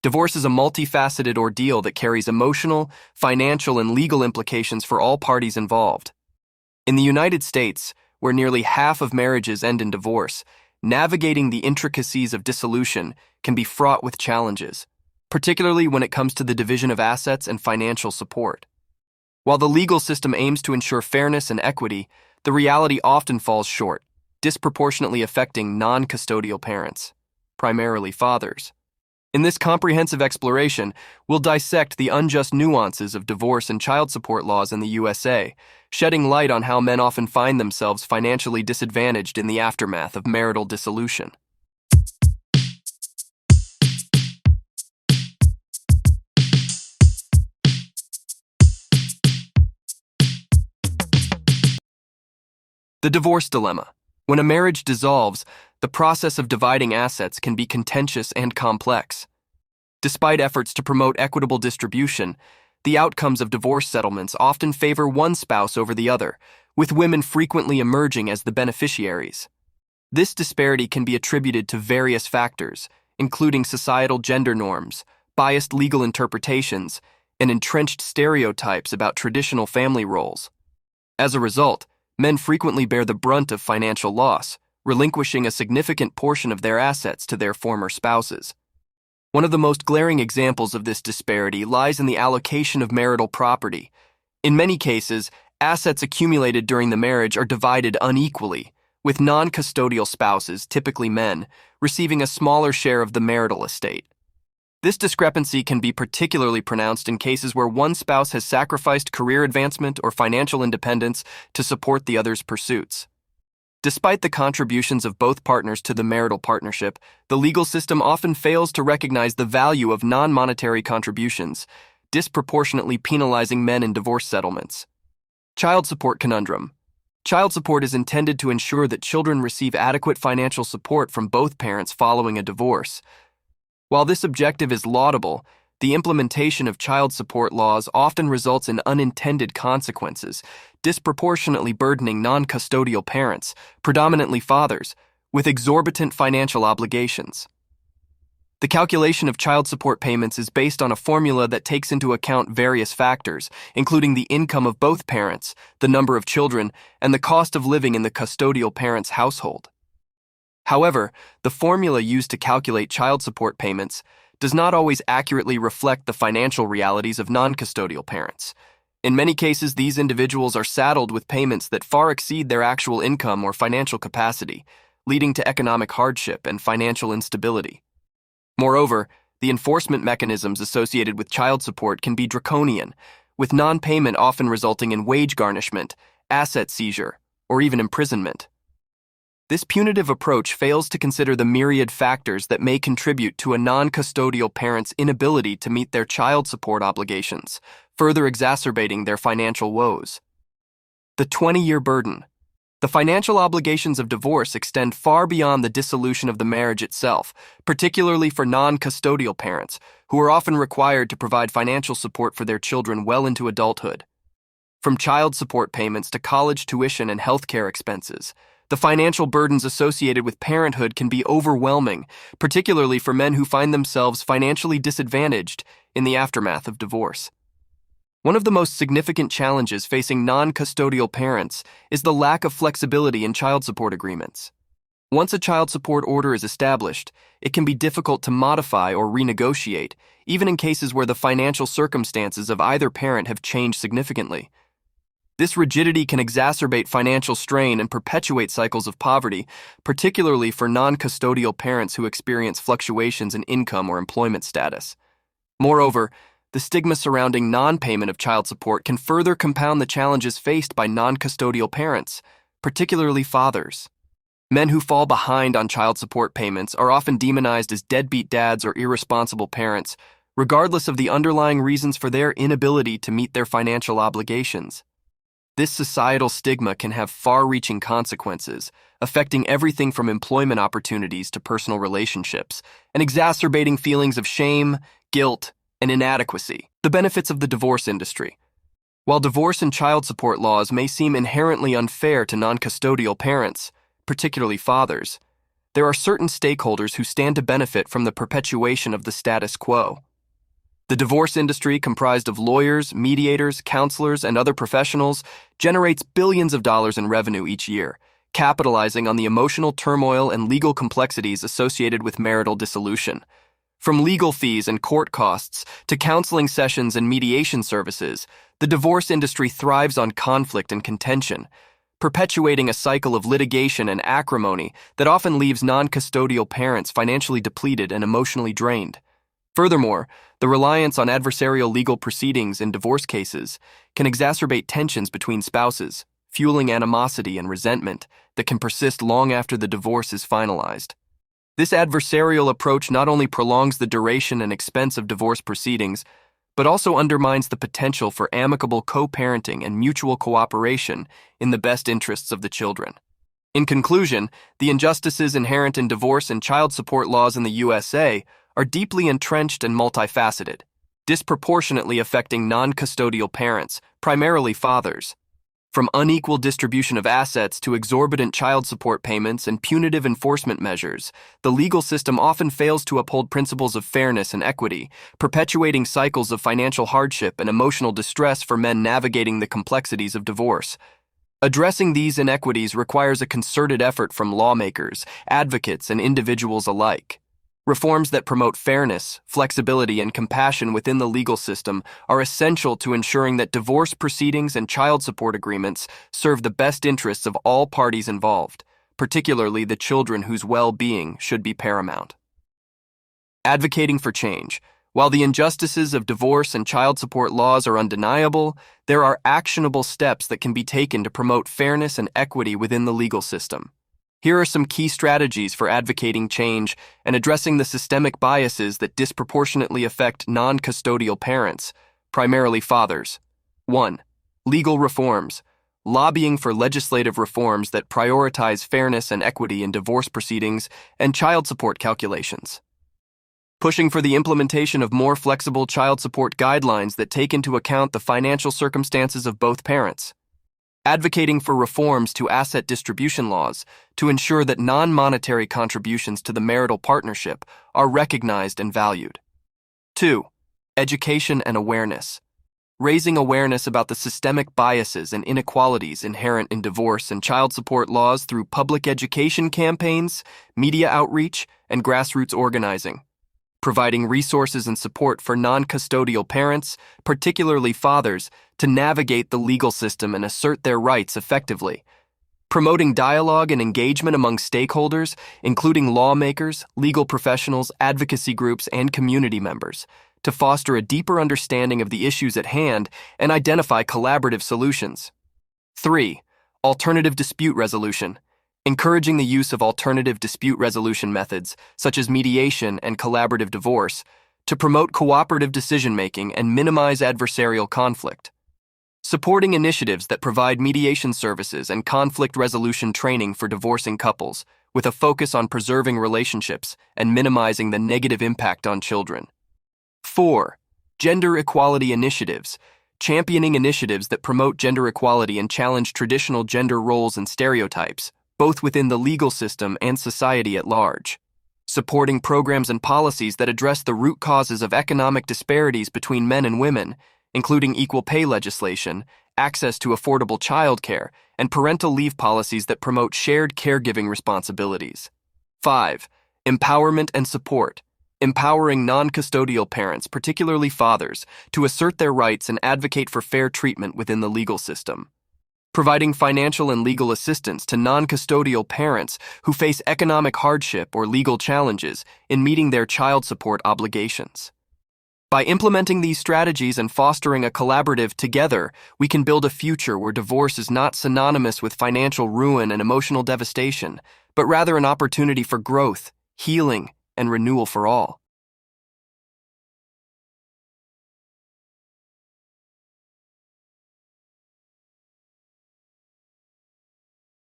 Divorce is a multifaceted ordeal that carries emotional, financial, and legal implications for all parties involved. In the United States, where nearly half of marriages end in divorce, navigating the intricacies of dissolution can be fraught with challenges, particularly when it comes to the division of assets and financial support. While the legal system aims to ensure fairness and equity, the reality often falls short, disproportionately affecting non-custodial parents, primarily fathers. In this comprehensive exploration, we'll dissect the unjust nuances of divorce and child support laws in the USA, shedding light on how men often find themselves financially disadvantaged in the aftermath of marital dissolution. The divorce dilemma. When a marriage dissolves, the process of dividing assets can be contentious and complex. Despite efforts to promote equitable distribution, the outcomes of divorce settlements often favor one spouse over the other, with women frequently emerging as the beneficiaries. This disparity can be attributed to various factors, including societal gender norms, biased legal interpretations, and entrenched stereotypes about traditional family roles. As a result, men frequently bear the brunt of financial loss, relinquishing a significant portion of their assets to their former spouses. One of the most glaring examples of this disparity lies in the allocation of marital property. In many cases, assets accumulated during the marriage are divided unequally, with non-custodial spouses, typically men, receiving a smaller share of the marital estate. This discrepancy can be particularly pronounced in cases where one spouse has sacrificed career advancement or financial independence to support the other's pursuits. Despite the contributions of both partners to the marital partnership, the legal system often fails to recognize the value of non-monetary contributions, disproportionately penalizing men in divorce settlements. Child support conundrum. Child support is intended to ensure that children receive adequate financial support from both parents following a divorce. While this objective is laudable, the implementation of child support laws often results in unintended consequences, disproportionately burdening non-custodial parents, predominantly fathers, with exorbitant financial obligations. The calculation of child support payments is based on a formula that takes into account various factors, including the income of both parents, the number of children, and the cost of living in the custodial parent's household. However, the formula used to calculate child support payments does not always accurately reflect the financial realities of non-custodial parents. In many cases, these individuals are saddled with payments that far exceed their actual income or financial capacity, leading to economic hardship and financial instability. Moreover, the enforcement mechanisms associated with child support can be draconian, with non-payment often resulting in wage garnishment, asset seizure, or even imprisonment. This punitive approach fails to consider the myriad factors that may contribute to a non-custodial parent's inability to meet their child support obligations, further exacerbating their financial woes. The 20-year burden. The financial obligations of divorce extend far beyond the dissolution of the marriage itself, particularly for non-custodial parents, who are often required to provide financial support for their children well into adulthood. From child support payments to college tuition and healthcare expenses, the financial burdens associated with parenthood can be overwhelming, particularly for men who find themselves financially disadvantaged in the aftermath of divorce. One of the most significant challenges facing non-custodial parents is the lack of flexibility in child support agreements. Once a child support order is established, it can be difficult to modify or renegotiate, even in cases where the financial circumstances of either parent have changed significantly. This rigidity can exacerbate financial strain and perpetuate cycles of poverty, particularly for non-custodial parents who experience fluctuations in income or employment status. Moreover, the stigma surrounding non-payment of child support can further compound the challenges faced by non-custodial parents, particularly fathers. Men who fall behind on child support payments are often demonized as deadbeat dads or irresponsible parents, regardless of the underlying reasons for their inability to meet their financial obligations. This societal stigma can have far-reaching consequences, affecting everything from employment opportunities to personal relationships, and exacerbating feelings of shame, guilt, and inadequacy. The benefits of the divorce industry. While divorce and child support laws may seem inherently unfair to non-custodial parents, particularly fathers, there are certain stakeholders who stand to benefit from the perpetuation of the status quo. The divorce industry, comprised of lawyers, mediators, counselors, and other professionals, generates billions of dollars in revenue each year, capitalizing on the emotional turmoil and legal complexities associated with marital dissolution. From legal fees and court costs to counseling sessions and mediation services, the divorce industry thrives on conflict and contention, perpetuating a cycle of litigation and acrimony that often leaves non-custodial parents financially depleted and emotionally drained. Furthermore, the reliance on adversarial legal proceedings in divorce cases can exacerbate tensions between spouses, fueling animosity and resentment that can persist long after the divorce is finalized. This adversarial approach not only prolongs the duration and expense of divorce proceedings, but also undermines the potential for amicable co-parenting and mutual cooperation in the best interests of the children. In conclusion, the injustices inherent in divorce and child support laws in the USA are deeply entrenched and multifaceted, disproportionately affecting non-custodial parents, primarily fathers. From unequal distribution of assets to exorbitant child support payments and punitive enforcement measures, the legal system often fails to uphold principles of fairness and equity, perpetuating cycles of financial hardship and emotional distress for men navigating the complexities of divorce. Addressing these inequities requires a concerted effort from lawmakers, advocates, and individuals alike. Reforms that promote fairness, flexibility, and compassion within the legal system are essential to ensuring that divorce proceedings and child support agreements serve the best interests of all parties involved, particularly the children whose well-being should be paramount. Advocating for change. While the injustices of divorce and child support laws are undeniable, there are actionable steps that can be taken to promote fairness and equity within the legal system. Here are some key strategies for advocating change and addressing the systemic biases that disproportionately affect non-custodial parents, primarily fathers. 1. Legal reforms. Lobbying for legislative reforms that prioritize fairness and equity in divorce proceedings and child support calculations. Pushing for the implementation of more flexible child support guidelines that take into account the financial circumstances of both parents. Advocating for reforms to asset distribution laws to ensure that non-monetary contributions to the marital partnership are recognized and valued. 2. Education and awareness. Raising awareness about the systemic biases and inequalities inherent in divorce and child support laws through public education campaigns, media outreach, and grassroots organizing. Providing resources and support for non-custodial parents, particularly fathers, to navigate the legal system and assert their rights effectively. Promoting dialogue and engagement among stakeholders, including lawmakers, legal professionals, advocacy groups, and community members, to foster a deeper understanding of the issues at hand and identify collaborative solutions. 3. Alternative dispute resolution. Encouraging the use of alternative dispute resolution methods, such as mediation and collaborative divorce, to promote cooperative decision-making and minimize adversarial conflict. Supporting initiatives that provide mediation services and conflict resolution training for divorcing couples, with a focus on preserving relationships and minimizing the negative impact on children. 4. Gender equality initiatives. Championing initiatives that promote gender equality and challenge traditional gender roles and stereotypes, both within the legal system and society at large. Supporting programs and policies that address the root causes of economic disparities between men and women, including equal pay legislation, access to affordable childcare, and parental leave policies that promote shared caregiving responsibilities. 5. Empowerment and support. Empowering non-custodial parents, particularly fathers, to assert their rights and advocate for fair treatment within the legal system. Providing financial and legal assistance to non-custodial parents who face economic hardship or legal challenges in meeting their child support obligations. By implementing these strategies and fostering a collaborative together, we can build a future where divorce is not synonymous with financial ruin and emotional devastation, but rather an opportunity for growth, healing, and renewal for all.